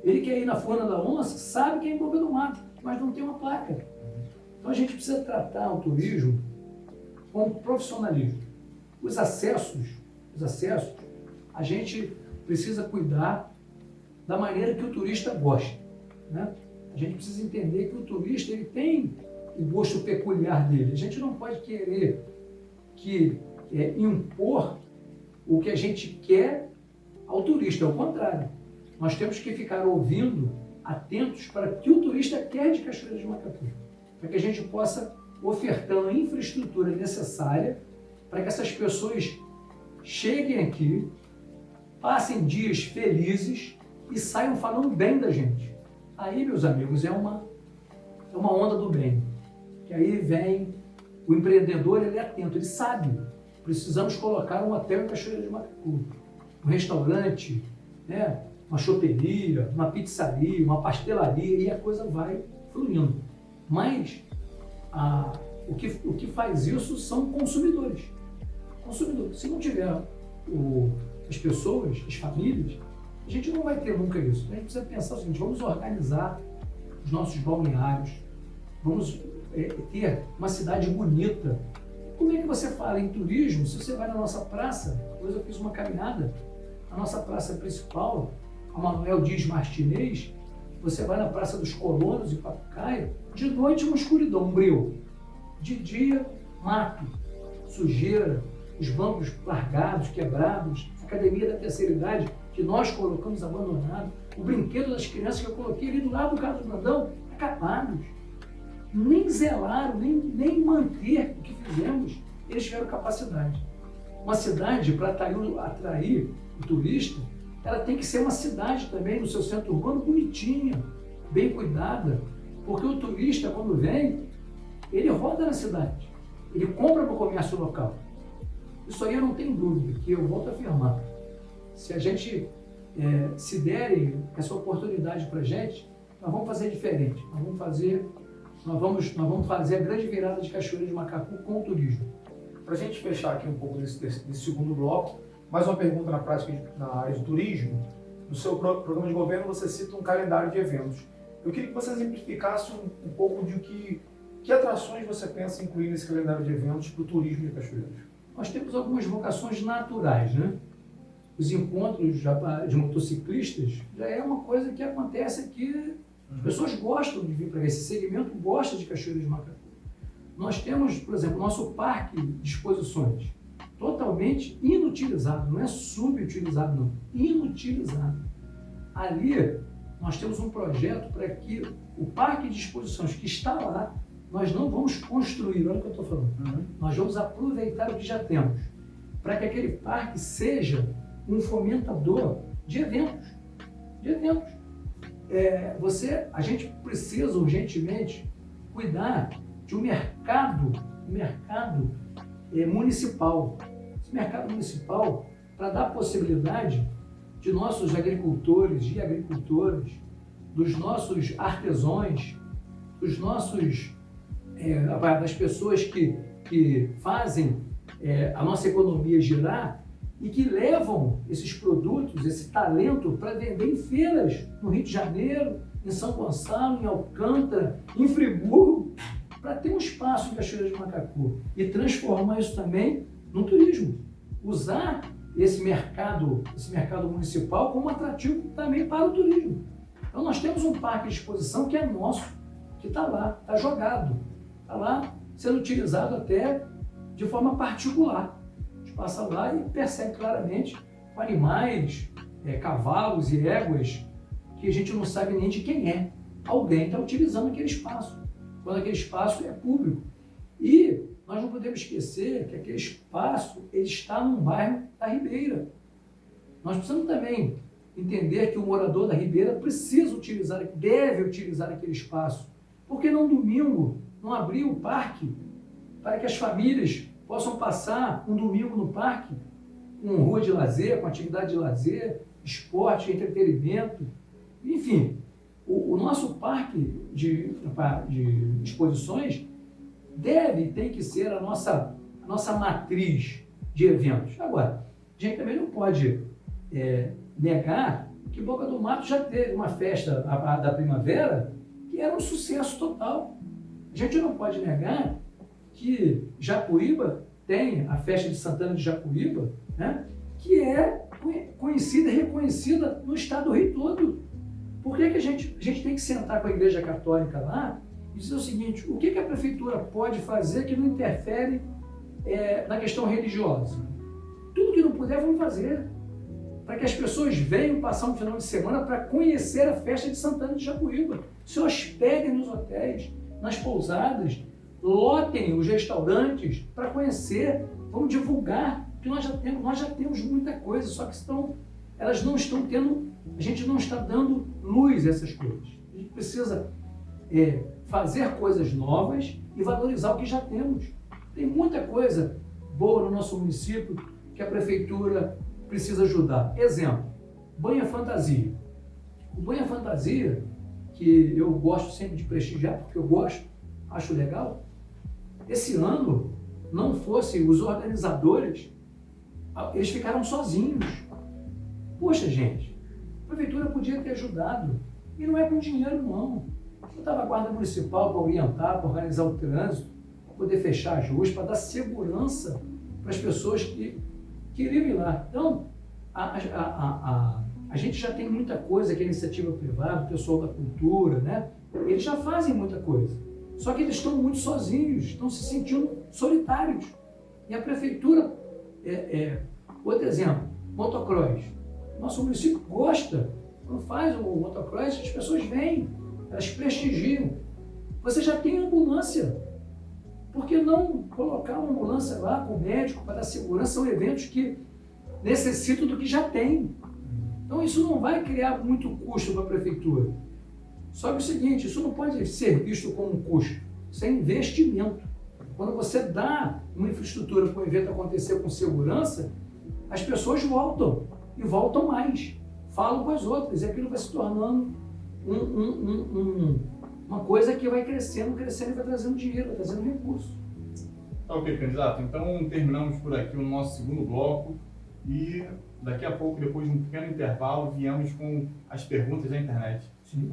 B: Ele quer ir na Furna da Onça, sabe que é em Boca do Mato, mas não tem uma placa. Então a gente precisa tratar o turismo com profissionalismo. Os acessos, a gente precisa cuidar da maneira que o turista gosta, né? A gente precisa entender que o turista ele tem o gosto peculiar dele. A gente não pode querer impor o que a gente quer ao turista, ao contrário. Nós temos que ficar ouvindo, atentos para o que o turista quer de Cachoeira de Macacu, para que a gente possa ofertando a infraestrutura necessária para que essas pessoas cheguem aqui, passem dias felizes e saiam falando bem da gente. Aí, meus amigos, é uma onda do bem. Que aí vem o empreendedor, ele é atento, ele sabe. Precisamos colocar um hotel em Cachoeira de Macacu, um restaurante, né? Uma choperia, uma pizzaria, uma pastelaria, e a coisa vai fluindo. Mas o que faz isso são consumidores. Se não tiver as pessoas, as famílias, a gente não vai ter nunca isso. A gente precisa pensar o seguinte: vamos organizar os nossos balneários, vamos ter uma cidade bonita. Como é que você fala em turismo se você vai na nossa praça? Hoje eu fiz uma caminhada, a nossa praça principal, a Manuel Dias Martinez, você vai na Praça dos Colonos, em Papucaia, de noite uma escuridão, um breu. De dia, mato, sujeira, os bancos largados, quebrados, a academia da terceira idade, que nós colocamos abandonado, o brinquedo das crianças que eu coloquei ali do lado do Carlos Brandão, acabados. Nem zelaram, nem manter o que fizemos, eles tiveram capacidade. Uma cidade, para atrair o turista, ela tem que ser uma cidade também, no seu centro urbano, bonitinha, bem cuidada, porque o turista, quando vem, ele roda na cidade, ele compra para o comércio local. Isso aí eu não tenho dúvida, que eu volto a afirmar. Se a gente se derem essa oportunidade para a gente, nós vamos fazer diferente, nós vamos fazer a grande virada de Cachoeira de Macacu com o turismo.
A: Para a gente fechar aqui um pouco desse segundo bloco, mais uma pergunta na área do turismo. No seu programa de governo você cita um calendário de eventos. Eu queria que você exemplificasse um pouco de que atrações você pensa em incluir nesse calendário de eventos para o turismo de Cachoeiras.
B: Nós temos algumas vocações naturais, né? Os encontros de motociclistas já é uma coisa que acontece aqui. As pessoas gostam de vir para esse segmento, gosta de Cachoeira de Macacu. Nós temos, por exemplo, o nosso parque de exposições, totalmente inutilizado, não é subutilizado, não, inutilizado. Ali, nós temos um projeto para que o parque de exposições que está lá, nós não vamos construir, olha o que eu estou falando, nós vamos aproveitar o que já temos, para que aquele parque seja um fomentador de eventos. A gente precisa urgentemente cuidar de um mercado municipal. Esse mercado municipal, para dar possibilidade de nossos agricultores e agricultoras, dos nossos artesãos, das pessoas que fazem a nossa economia girar e que levam esses produtos, esse talento para vender em feiras no Rio de Janeiro, em São Gonçalo, em Alcântara, em Friburgo, para ter um espaço em Cachoeira de Macacu e transformar isso também no turismo. Usar esse mercado municipal como atrativo também para o turismo. Então nós temos um parque de exposição que é nosso, que está lá, está jogado, está lá sendo utilizado até de forma particular. A gente passa lá e percebe claramente animais, cavalos e éguas que a gente não sabe nem de quem é. Alguém está utilizando aquele espaço, quando aquele espaço é público. E nós não podemos esquecer que aquele espaço ele está num bairro da Ribeira. Nós precisamos também entender que o morador da Ribeira precisa utilizar, deve utilizar aquele espaço. Por que não domingo não abrir o parque para que as famílias possam passar um domingo no parque, com rua de lazer, com atividade de lazer, esporte, entretenimento, enfim. O nosso parque de exposições tem que ser a nossa matriz de eventos. Agora, a gente também não pode negar que Boca do Mato já teve uma festa da primavera que era um sucesso total. A gente não pode negar que Jacuíba tem a festa de Santana de Jacuíba, né, que é conhecida e reconhecida no estado do Rio todo. Por que a gente tem que sentar com a Igreja Católica lá e dizer o seguinte: o que a prefeitura pode fazer que não interfere na questão religiosa? Tudo que não puder, vamos fazer. Para que as pessoas venham passar um final de semana para conhecer a festa de Santana de Jacuíba. Se hospedem nos hotéis, nas pousadas, lotem os restaurantes para conhecer. Vamos divulgar, que nós já temos muita coisa, só que elas não estão tendo, a gente não está dando luz a essas coisas. A gente precisa fazer coisas novas e valorizar o que já temos. Tem muita coisa boa no nosso município que a prefeitura precisa ajudar. Exemplo, Banha Fantasia. O Banha Fantasia, que eu gosto sempre de prestigiar, porque eu gosto, acho legal, esse ano, não fosse os organizadores, eles ficaram sozinhos. Poxa, gente, a prefeitura podia ter ajudado. E não é com dinheiro, não. Botava a guarda municipal para orientar, para organizar o trânsito, para poder fechar as ruas, para dar segurança para as pessoas que queriam ir lá. Então, a gente já tem muita coisa que é iniciativa privada, o pessoal da cultura, né? Eles já fazem muita coisa. Só que eles estão muito sozinhos, estão se sentindo solitários. E a prefeitura, outro exemplo, motocross. Nosso município gosta, quando faz o motocross, as pessoas vêm, elas prestigiam. Você já tem ambulância. Por que não colocar uma ambulância lá com o médico para dar segurança? São eventos que necessitam do que já tem. Então isso não vai criar muito custo para a prefeitura. Só que é o seguinte, isso não pode ser visto como um custo, isso é investimento. Quando você dá uma infraestrutura para o evento acontecer com segurança, as pessoas voltam e voltam mais, falam com as outras, e aquilo vai se tornando uma coisa que vai crescendo e vai trazendo dinheiro, vai trazendo recurso.
C: Tá ok, candidato. Então terminamos por aqui o nosso segundo bloco e daqui a pouco, depois de um pequeno intervalo, viemos com as perguntas da internet.
B: Sim.